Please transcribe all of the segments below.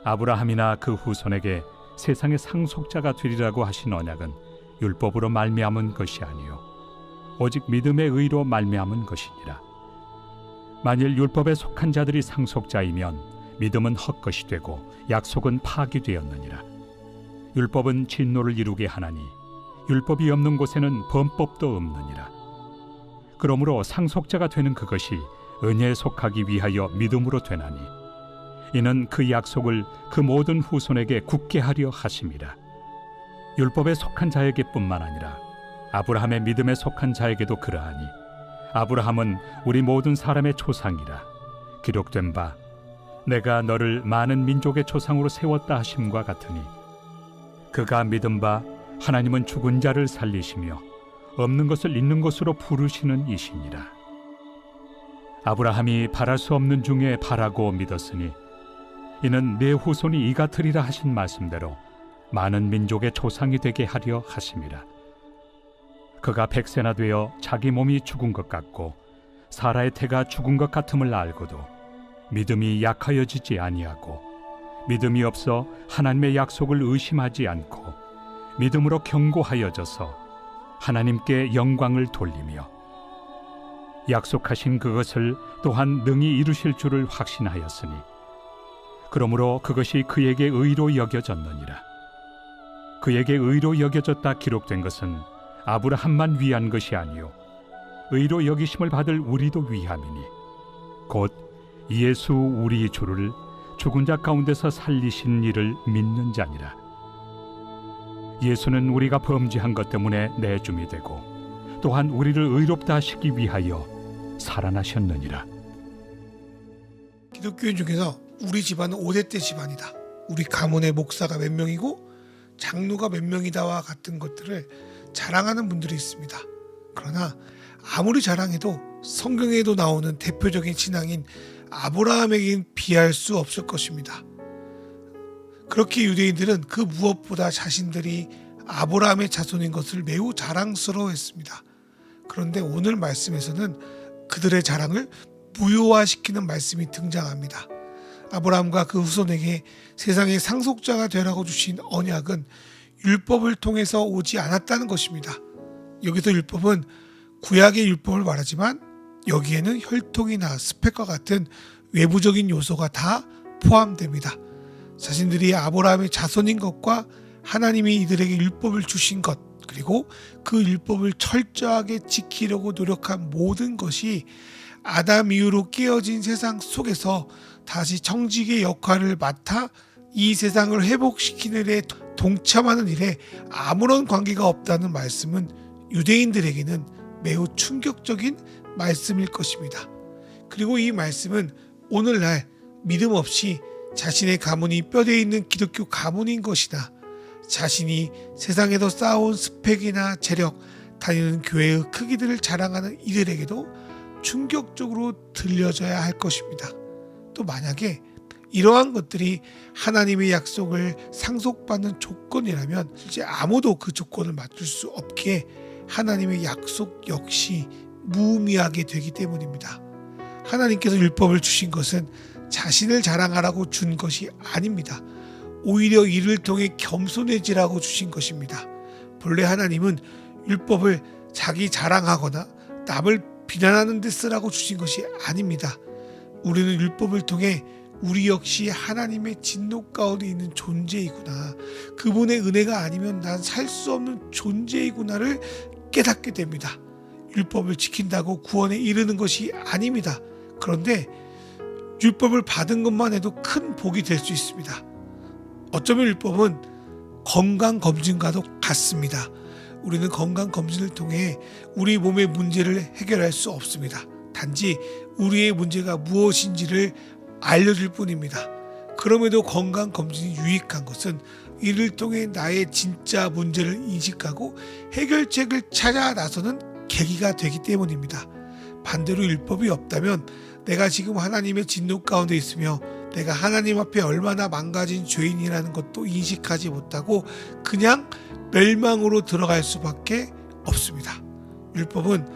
아브라함이나 그 후손에게 세상의 상속자가 되리라고 하신 언약은 율법으로 말미암은 것이 아니요 오직 믿음의 의로 말미암은 것이니라. 만일 율법에 속한 자들이 상속자이면 믿음은 헛것이 되고 약속은 파기되었느니라. 율법은 진노를 이루게 하나니 율법이 없는 곳에는 범법도 없느니라. 그러므로 상속자가 되는 그것이 은혜에 속하기 위하여 믿음으로 되나니 이는 그 약속을 그 모든 후손에게 굳게 하려 하심이라. 율법에 속한 자에게 뿐만 아니라 아브라함의 믿음에 속한 자에게도 그러하니 아브라함은 우리 모든 사람의 조상이라. 기록된 바 내가 너를 많은 민족의 조상으로 세웠다 하심과 같으니 그가 믿은 바 하나님은 죽은 자를 살리시며 없는 것을 있는 것으로 부르시는 이시니라. 아브라함이 바랄 수 없는 중에 바라고 믿었으니 이는 내 후손이 이 같으리라 하신 말씀대로 많은 민족의 조상이 되게 하려 하심이라. 그가 100세나 되어 자기 몸이 죽은 것 같고 사라의 태가 죽은 것 같음을 알고도 믿음이 약하여지지 아니하고 믿음이 없어 하나님의 약속을 의심하지 않고 믿음으로 견고하여져서 하나님께 영광을 돌리며 약속하신 그것을 또한 능히 이루실 줄을 확신하였으니 그러므로 그것이 그에게 의로 여겨졌느니라. 그에게 의로 여겨졌다 기록된 것은 아브라함만 위한 것이 아니요 의로 여기심을 받을 우리도 위함이니 곧 예수 우리 주를 죽은 자 가운데서 살리신 이를 믿는 자니라. 예수는 우리가 범죄한 것 때문에 내줌이 되고 또한 우리를 의롭다 하시기 위하여 살아나셨느니라. 기독교인 중에서 우리 집안은 5대째 집안이다, 우리 가문의 목사가 몇 명이고 장로가 몇 명이다와 같은 것들을 자랑하는 분들이 있습니다. 그러나 아무리 자랑해도 성경에도 나오는 대표적인 신앙인 아브라함에겐 비할 수 없을 것입니다. 그렇게 유대인들은 그 무엇보다 자신들이 아브라함의 자손인 것을 매우 자랑스러워했습니다. 그런데 오늘 말씀에서는 그들의 자랑을 무효화시키는 말씀이 등장합니다. 아브라함과 그 후손에게 세상의 상속자가 되라고 주신 언약은 율법을 통해서 오지 않았다는 것입니다. 여기서 율법은 구약의 율법을 말하지만 여기에는 혈통이나 스펙과 같은 외부적인 요소가 다 포함됩니다. 자신들이 아브라함의 자손인 것과 하나님이 이들에게 율법을 주신 것, 그리고 그 율법을 철저하게 지키려고 노력한 모든 것이 아담 이후로 깨어진 세상 속에서 다시 청지기의 역할을 맡아 이 세상을 회복시키는 일에 동참하는 일에 아무런 관계가 없다는 말씀은 유대인들에게는 매우 충격적인 말씀일 것입니다. 그리고 이 말씀은 오늘날 믿음 없이 자신의 가문이 뼈대에 있는 기독교 가문인 것이나 자신이 세상에서 쌓아온 스펙이나 재력, 다니는 교회의 크기들을 자랑하는 이들에게도 충격적으로 들려져야 할 것입니다. 또 만약에 이러한 것들이 하나님의 약속을 상속받는 조건이라면 실제 아무도 그 조건을 맞출 수 없기에 하나님의 약속 역시 무의미하게 되기 때문입니다. 하나님께서 율법을 주신 것은 자신을 자랑하라고 준 것이 아닙니다. 오히려 이를 통해 겸손해지라고 주신 것입니다. 본래 하나님은 율법을 자기 자랑하거나 남을 비난하는 데 쓰라고 주신 것이 아닙니다. 우리는 율법을 통해 우리 역시 하나님의 진노 가운데 있는 존재이구나, 그분의 은혜가 아니면 난 살 수 없는 존재이구나를 깨닫게 됩니다. 율법을 지킨다고 구원에 이르는 것이 아닙니다. 그런데 율법을 받은 것만 해도 큰 복이 될 수 있습니다. 어쩌면 율법은 건강검진과도 같습니다. 우리는 건강검진을 통해 우리 몸의 문제를 해결할 수 없습니다. 단지 우리의 문제가 무엇인지를 알려줄 뿐입니다. 그럼에도 건강검진이 유익한 것은 이를 통해 나의 진짜 문제를 인식하고 해결책을 찾아 나서는 계기가 되기 때문입니다. 반대로 율법이 없다면 내가 지금 하나님의 진노 가운데 있으며 내가 하나님 앞에 얼마나 망가진 죄인이라는 것도 인식하지 못하고 그냥 멸망으로 들어갈 수밖에 없습니다. 율법은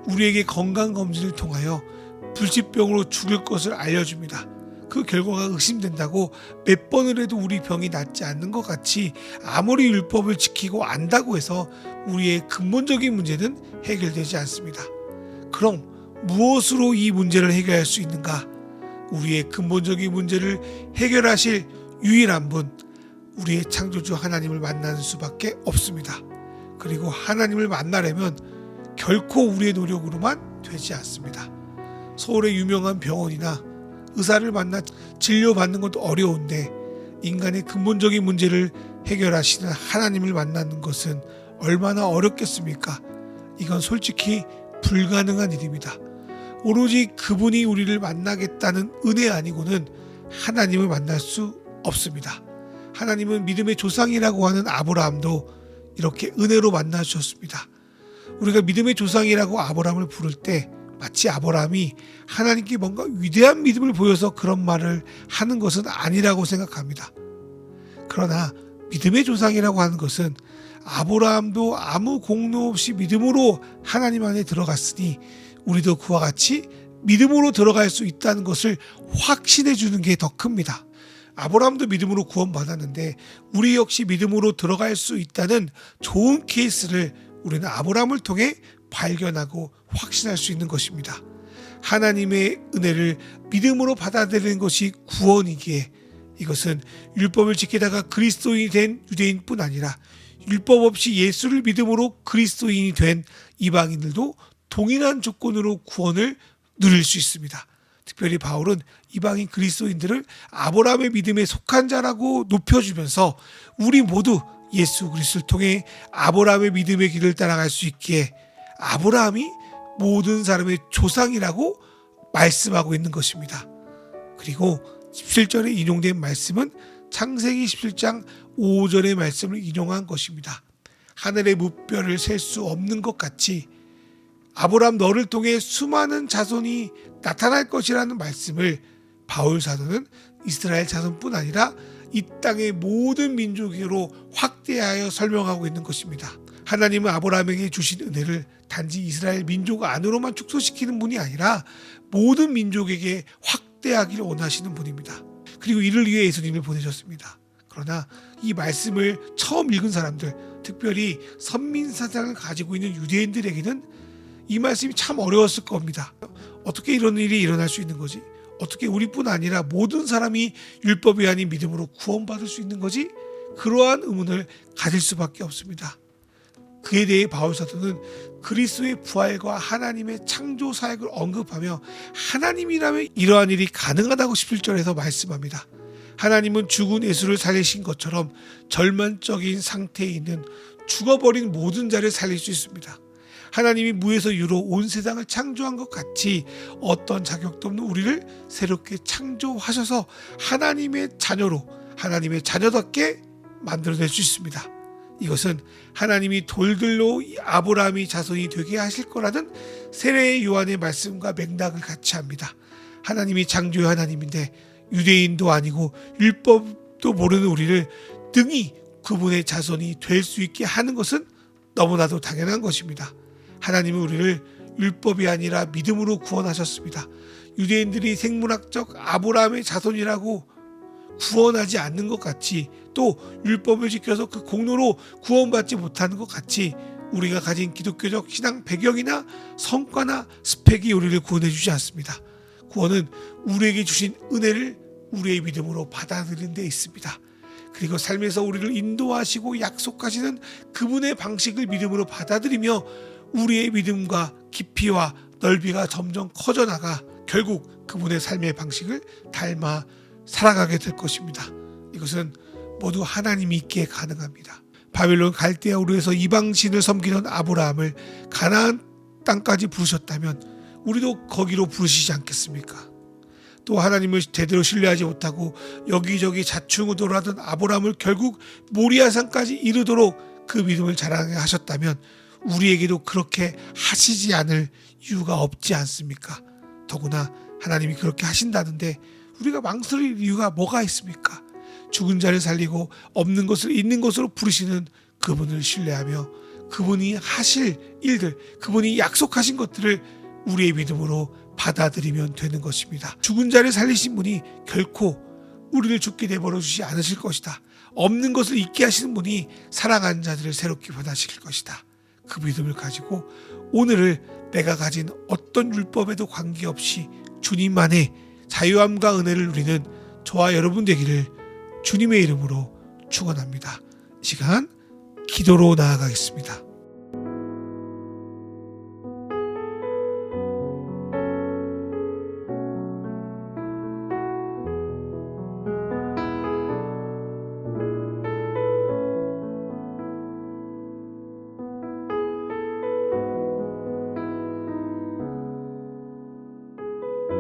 우리에게 건강검진을 통하여 불치병으로 죽을 것을 알려줍니다. 그 결과가 의심된다고 몇 번을 해도 우리 병이 낫지 않는 것 같이 아무리 율법을 지키고 안다고 해서 우리의 근본적인 문제는 해결되지 않습니다. 그럼 무엇으로 이 문제를 해결할 수 있는가? 우리의 근본적인 문제를 해결하실 유일한 분, 우리의 창조주 하나님을 만나는 수밖에 없습니다. 그리고 하나님을 만나려면 결코 우리의 노력으로만 되지 않습니다. 서울의 유명한 병원이나 의사를 만나 진료받는 것도 어려운데 인간의 근본적인 문제를 해결하시는 하나님을 만나는 것은 얼마나 어렵겠습니까? 이건 솔직히 불가능한 일입니다. 오로지 그분이 우리를 만나겠다는 은혜 아니고는 하나님을 만날 수 없습니다. 하나님은 믿음의 조상이라고 하는 아브라함도 이렇게 은혜로 만나 주셨습니다. 우리가 믿음의 조상이라고 아브라함을 부를 때 마치 아브라함이 하나님께 뭔가 위대한 믿음을 보여서 그런 말을 하는 것은 아니라고 생각합니다. 그러나 믿음의 조상이라고 하는 것은 아브라함도 아무 공로 없이 믿음으로 하나님 안에 들어갔으니 우리도 그와 같이 믿음으로 들어갈 수 있다는 것을 확신해 주는 게 더 큽니다. 아브라함도 믿음으로 구원받았는데 우리 역시 믿음으로 들어갈 수 있다는 좋은 케이스를 우리는 아브라함을 통해 발견하고 확신할 수 있는 것입니다. 하나님의 은혜를 믿음으로 받아들이는 것이 구원이기에 이것은 율법을 지키다가 그리스도인이 된 유대인뿐 아니라 율법 없이 예수를 믿음으로 그리스도인이 된 이방인들도 동일한 조건으로 구원을 누릴 수 있습니다. 특별히 바울은 이방인 그리스도인들을 아브라함의 믿음에 속한 자라고 높여주면서 우리 모두 예수 그리스도를 통해 아브라함의 믿음의 길을 따라갈 수 있기에 아브라함이 모든 사람의 조상이라고 말씀하고 있는 것입니다. 그리고 17절에 인용된 말씀은 창세기 17장 5절의 말씀을 인용한 것입니다. 하늘의 무뼈를 셀 수 없는 것 같이 아브라함 너를 통해 수많은 자손이 나타날 것이라는 말씀을 바울 사도는 이스라엘 자손뿐 아니라 이 땅의 모든 민족으로 확대하여 설명하고 있는 것입니다. 하나님은 아브라함에게 주신 은혜를 단지 이스라엘 민족 안으로만 축소시키는 분이 아니라 모든 민족에게 확대하기를 원하시는 분입니다. 그리고 이를 위해 예수님을 보내셨습니다. 그러나 이 말씀을 처음 읽은 사람들, 특별히 선민사상을 가지고 있는 유대인들에게는 이 말씀이 참 어려웠을 겁니다. 어떻게 이런 일이 일어날 수 있는 거지? 어떻게 우리뿐 아니라 모든 사람이 율법이 아닌 믿음으로 구원받을 수 있는 거지? 그러한 의문을 가질 수밖에 없습니다. 그에 대해 바울 사도는 그리스도의 부활과 하나님의 창조 사역을 언급하며 하나님이라면 이러한 일이 가능하다고 11절에서 말씀합니다. 하나님은 죽은 예수를 살리신 것처럼 절망적인 상태에 있는 죽어버린 모든 자를 살릴 수 있습니다. 하나님이 무에서 유로 온 세상을 창조한 것 같이 어떤 자격도 없는 우리를 새롭게 창조하셔서 하나님의 자녀로 하나님의 자녀답게 만들어낼 수 있습니다. 이것은 하나님이 돌들로 아브라함이 자손이 되게 하실 거라는 세례 요한의 말씀과 맥락을 같이 합니다. 하나님이 창조의 하나님인데 유대인도 아니고 율법도 모르는 우리를 등이 그분의 자손이 될 수 있게 하는 것은 너무나도 당연한 것입니다. 하나님은 우리를 율법이 아니라 믿음으로 구원하셨습니다. 유대인들이 생물학적 아브라함의 자손이라고 구원하지 않는 것 같이 또 율법을 지켜서 그 공로로 구원받지 못하는 것 같이 우리가 가진 기독교적 신앙 배경이나 성과나 스펙이 우리를 구원해 주지 않습니다. 구원은 우리에게 주신 은혜를 우리의 믿음으로 받아들이는 데 있습니다. 그리고 삶에서 우리를 인도하시고 약속하시는 그분의 방식을 믿음으로 받아들이며 우리의 믿음과 깊이와 넓이가 점점 커져나가 결국 그분의 삶의 방식을 닮아 살아가게 될 것입니다. 이것은 모두 하나님이 있기에 가능합니다. 바벨론 갈대아 우르에서 이방신을 섬기던 아브라함을 가나안 땅까지 부르셨다면 우리도 거기로 부르시지 않겠습니까? 또 하나님을 제대로 신뢰하지 못하고 여기저기 자충우 돌아던 아브라함을 결국 모리아산까지 이르도록 그 믿음을 자랑하게 하셨다면 우리에게도 그렇게 하시지 않을 이유가 없지 않습니까? 더구나 하나님이 그렇게 하신다는데 우리가 망설일 이유가 뭐가 있습니까? 죽은 자를 살리고 없는 것을 있는 것으로 부르시는 그분을 신뢰하며 그분이 하실 일들, 그분이 약속하신 것들을 우리의 믿음으로 받아들이면 되는 것입니다. 죽은 자를 살리신 분이 결코 우리를 죽게 내버려 주지 않으실 것이다. 없는 것을 있게 하시는 분이 사랑하는 자들을 새롭게 변화시킬 것이다. 그 믿음을 가지고 오늘을 내가 가진 어떤 율법에도 관계없이 주님만의 자유함과 은혜를 누리는 저와 여러분 되기를 주님의 이름으로 축원합니다. 이 시간 기도로 나아가겠습니다.